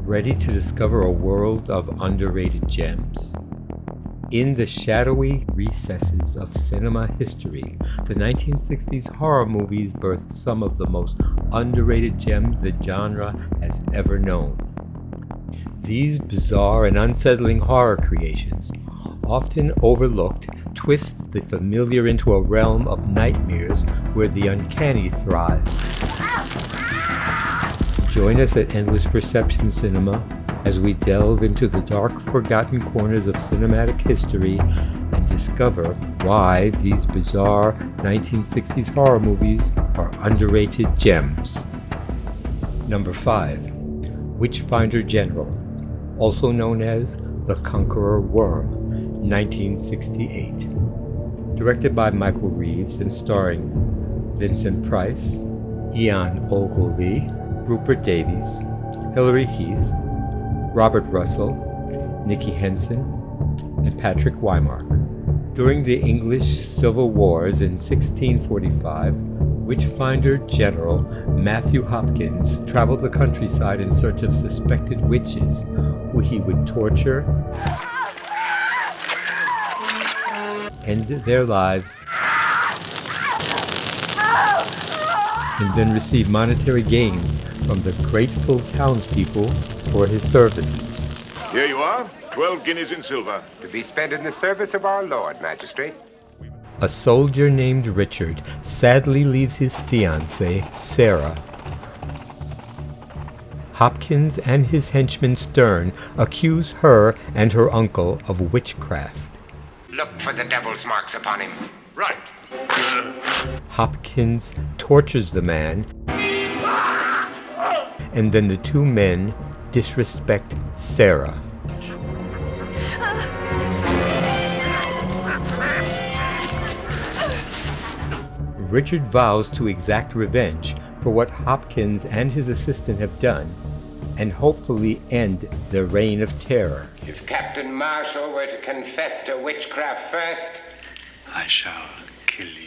ready to discover a world of underrated gems. In the shadowy recesses of cinema history, the 1960s horror movies birthed some of the most underrated gems the genre has ever known. These bizarre and unsettling horror creations, often overlooked, twist the familiar into a realm of nightmares where the uncanny thrives. Join us at Endless Perception Cinema as we delve into the dark, forgotten corners of cinematic history and discover why these bizarre 1960s horror movies are underrated gems. Number 5. Witchfinder General, also known as The Conqueror Worm, 1968. Directed by Michael Reeves and starring Vincent Price, Ian Ogilvy, Rupert Davies, Hilary Heath, Robert Russell, Nicky Henson, and Patrick Wymark. During the English Civil Wars in 1645, Witchfinder General Matthew Hopkins traveled the countryside in search of suspected witches, who he would torture, end their lives, and then receive monetary gains from the grateful townspeople for his services. Here you are, 12 guineas in silver. To be spent in the service of our Lord, Magistrate. A soldier named Richard sadly leaves his fiancée, Sarah. Hopkins and his henchman Stern accuse her and her uncle of witchcraft. Look for the devil's marks upon him. Right. Hopkins tortures the man, and then the two men disrespect Sarah. Richard vows to exact revenge for what Hopkins and his assistant have done, and hopefully end their reign of terror. If Captain Marshall were to confess to witchcraft first, I shall kill you.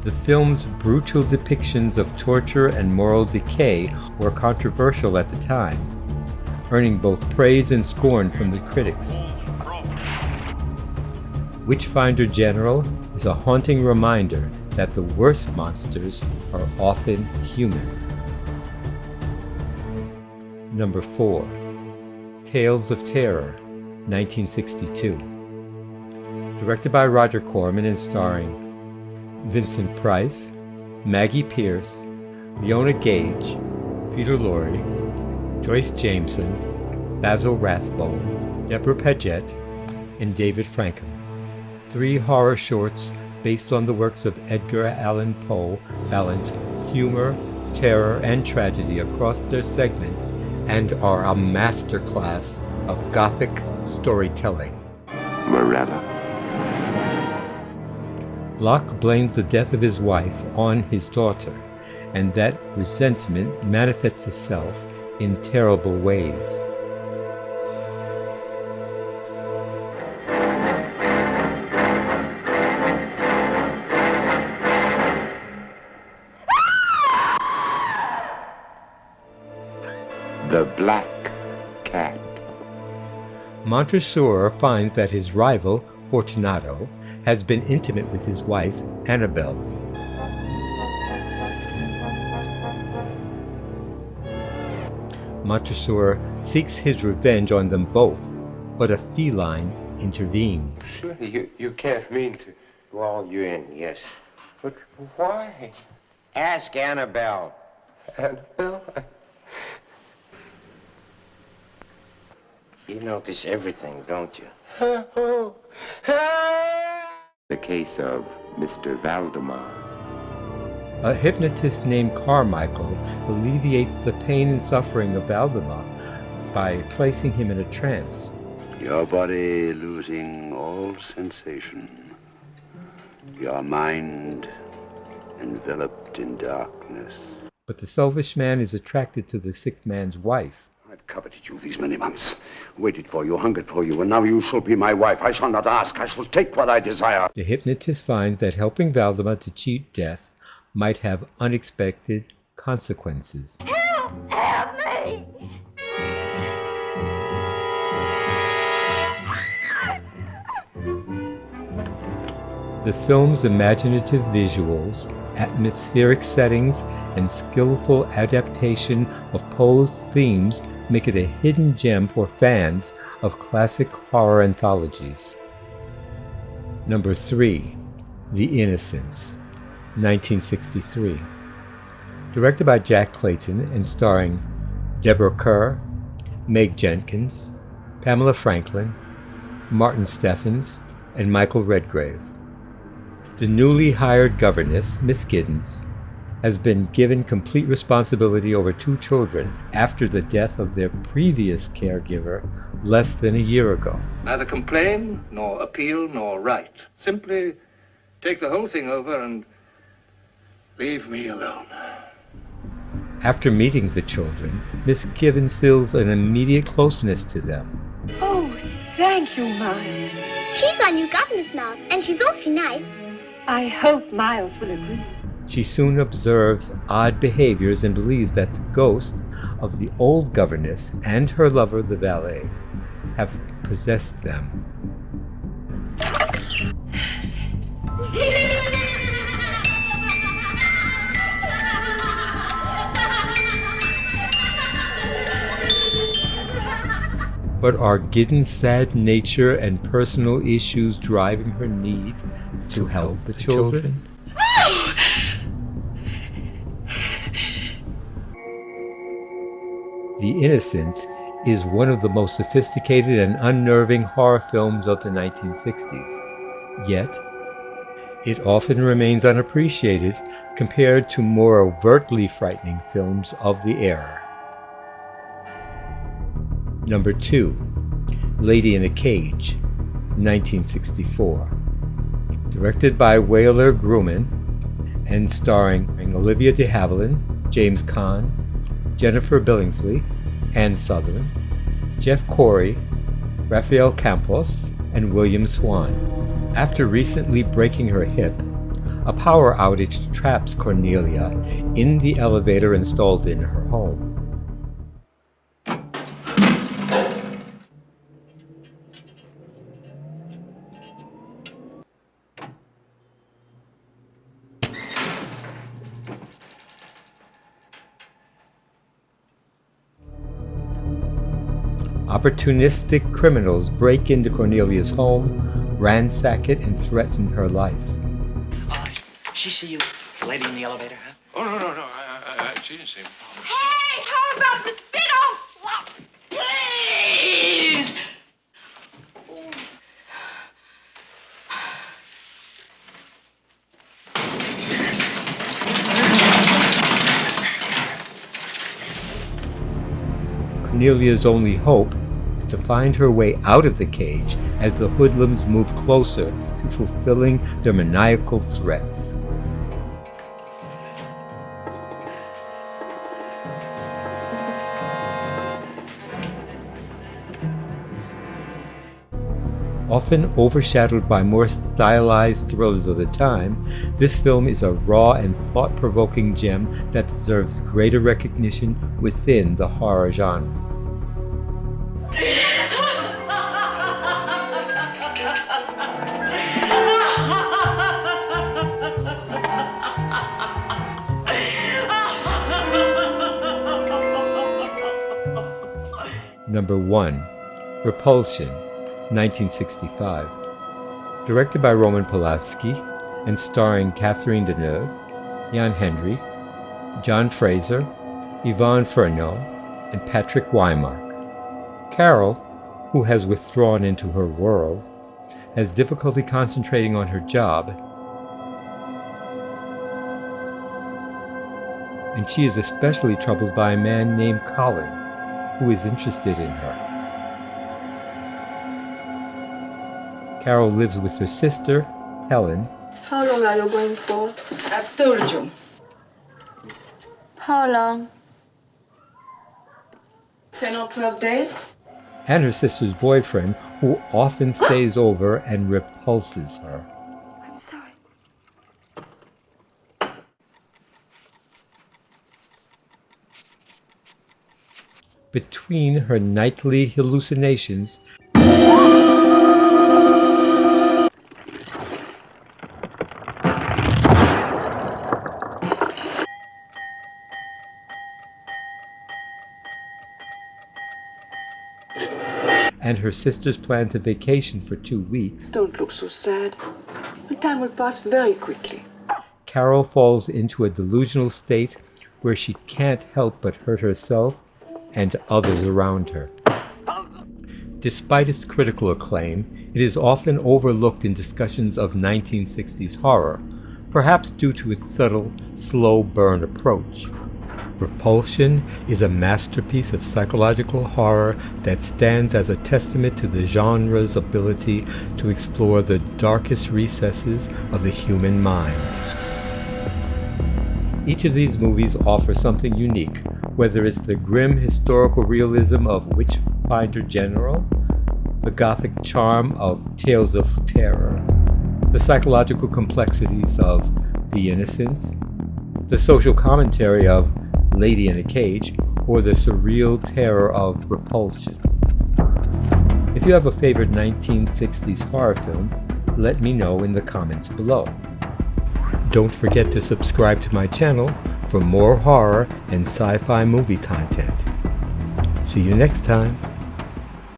The film's brutal depictions of torture and moral decay were controversial at the time, earning both praise and scorn from the critics. Witchfinder General is a haunting reminder that the worst monsters are often human. Number 4. Tales of Terror, 1962. Directed by Roger Corman and starring Vincent Price, Maggie Pierce, Leona Gage, Peter Lorre, Joyce Jameson, Basil Rathbone, Deborah Paget, and David Frankham. 3 horror shorts based on the works of Edgar Allan Poe balance humor, terror, and tragedy across their segments and are a masterclass of Gothic storytelling. Morella. Locke blames the death of his wife on his daughter, and that resentment manifests itself in terrible ways. The Black Cat. Montresor finds that his rival, Fortunato, has been intimate with his wife, Annabelle. Montresor seeks his revenge on them both, but a feline intervenes. surely you can't mean to wall you in, yes. But why? Ask Annabelle. Annabelle? You notice everything, don't you? The case of Mr. Valdemar. A hypnotist named Carmichael alleviates the pain and suffering of Valdemar by placing him in a trance. Your body losing all sensation. Your mind enveloped in darkness. But the selfish man is attracted to the sick man's wife. I've coveted you these many months, waited for you, hungered for you, and now you shall be my wife. I shall not ask, I shall take what I desire. The hypnotist finds that helping Valdemar to cheat death might have unexpected consequences. Help! Help me! The film's imaginative visuals, atmospheric settings, and skillful adaptation of Poe's themes make it a hidden gem for fans of classic horror anthologies. Number 3. The Innocents, 1963. Directed by Jack Clayton and starring Deborah Kerr, Meg Jenkins, Pamela Franklin, Martin Steffens, and Michael Redgrave. The newly hired governess, Miss Giddens, has been given complete responsibility over 2 children after the death of their previous caregiver less than a year ago. Neither complain, nor appeal, nor write. Simply take the whole thing over and leave me alone. After meeting the children, Miss Giddens feels an immediate closeness to them. Oh, thank you, Miles. She's our new governess now, and she's awfully nice. I hope Miles will agree. She soon observes odd behaviors and believes that the ghost of the old governess and her lover, the valet, have possessed them. But are Giddens' sad nature and personal issues driving her need to help the children? The Innocents is one of the most sophisticated and unnerving horror films of the 1960s. Yet, it often remains unappreciated compared to more overtly frightening films of the era. Number 2. Lady in a Cage, 1964. Directed by Wheeler Grumman and starring Olivia de Havilland, James Caan, Jennifer Billingsley, Ann Sutherland, Jeff Corey, Rafael Campos, and William Swan. After recently breaking her hip, a power outage traps Cornelia in the elevator installed in her home. Opportunistic criminals break into Cornelia's home, ransack it, and threaten her life. She see you, lady in the elevator, huh? Oh, no. She didn't see me. Hey, how about this big old flop? Please! Cornelia's only hope is to find her way out of the cage as the hoodlums move closer to fulfilling their maniacal threats. Often overshadowed by more stylized thrillers of the time, this film is a raw and thought-provoking gem that deserves greater recognition within the horror genre. Number 1. Repulsion, 1965. Directed by Roman Polanski and starring Catherine Deneuve, Jan Hendry, John Fraser, Yvonne Furneaux, and Patrick Wymark. Carol, who has withdrawn into her world, has difficulty concentrating on her job, and she is especially troubled by a man named Colin, who is interested in her. Carol lives with her sister, Helen. How long are you going for? I've told you. How long? 10 or 12 days. And her sister's boyfriend, who often stays over and repulses her. I'm sorry. Between her nightly hallucinations and her sisters plan to vacation for 2 weeks, Don't look so sad. The time will pass very quickly. Carol falls into a delusional state where she can't help but hurt herself and others around her. Despite its critical acclaim, it is often overlooked in discussions of 1960s horror, perhaps due to its subtle, slow burn approach. Repulsion is a masterpiece of psychological horror that stands as a testament to the genre's ability to explore the darkest recesses of the human mind. Each of these movies offers something unique, whether it's the grim historical realism of Witchfinder General, the gothic charm of Tales of Terror, the psychological complexities of The Innocents, the social commentary of Lady in a Cage, or the surreal terror of Repulsion. If you have a favorite 1960s horror film, let me know in the comments below. Don't forget to subscribe to my channel for more horror and sci-fi movie content. See you next time.